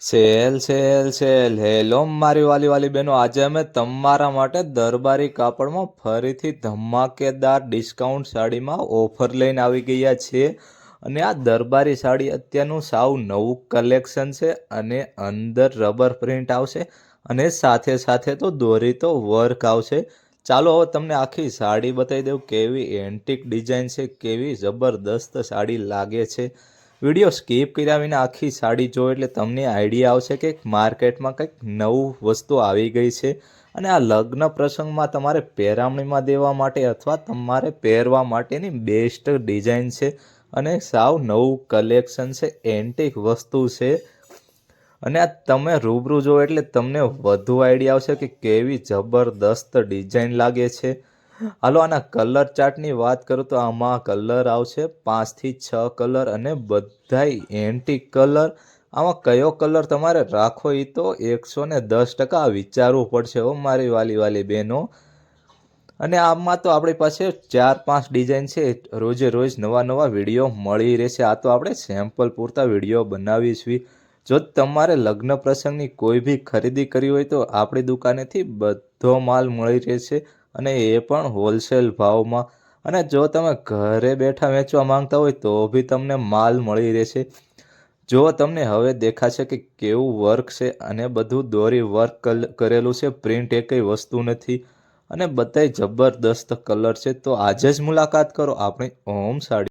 Sale sale sale hello મારી વાલી વાલી બહેનો, આજે અમે તમારા માટે દરબારી કાપડમાં ફરીથી ધમાકેદાર ડિસ્કાઉન્ટ સાડીમાં ઓફર લઈને આવી ગયા છીએ. અને આ દરબારી સાડી અત્યારનું સાવ નવું કલેક્શન છે અને અંદર રબર પ્રિન્ટ આવશે અને સાથે સાથે તો દોરી તો વર્ક આવશે. ચાલો હવે તમને આખી સાડી બતાવી દઉં કેવી એન્ટિક ડિઝાઇન છે, કેવી જબરદસ્ત સાડી લાગે છે. વિડીયો સ્કીપ કર્યા વિના આખી સાડી જો એટલે તમને આઈડિયા આવશે કે માર્કેટમાં કંઈક નવું વસ્તુ આવી ગઈ છે. અને આ લગ્ન પ્રસંગમાં તમારે પહેરામણીમાં દેવા માટે અથવા તમારે પહેરવા માટેની બેસ્ટ ડિઝાઇન છે અને સાવ નવું કલેક્શન છે, એન્ટિક વસ્તુ છે. અને આ તમે રૂબરૂ જો એટલે તમને વધુ આઈડિયા આવશે કે કેવી જબરદસ્ત ડિઝાઇન લાગે છે. હાલો આના કલર ચાર્ટની વાત કરું તો આમાં કલર આવશે 5 થી 6 કલર અને બધાય એન્ટિક કલર. આમાં કયો કલર તમારે રાખવો એ તો 110% વિચારવું પડશે હો મારી વાલી વાલી બહેનો. અને આમાં તો આપણી પાસે 4-5 ડિઝાઇન છે, રોજે રોજ નવા નવા વિડીયો મળી રહેશે. આ તો આપણે સેમ્પલ પૂરતા વિડીયો બનાવીશું. જો તમારે લગ્ન પ્રસંગની કોઈ બી ખરીદી કરવી હોય તો આપણી દુકાનેથી બધો માલ મળી રહેશે અને એ પણ હોલસેલ ભાવમાં. અને જો તમે ઘરે બેઠા વેચવા માંગતા હોય તો બી તમને માલ મળી રહેશે. જો તમને હવે દેખાશે કે કેવું વર્ક છે અને બધું દોરી વર્ક કરેલું છે, પ્રિન્ટ એકેય વસ્તુ નથી અને બધાય જબરદસ્ત કલર છે. તો આજે જ મુલાકાત કરો આપણી ઓમ સાડી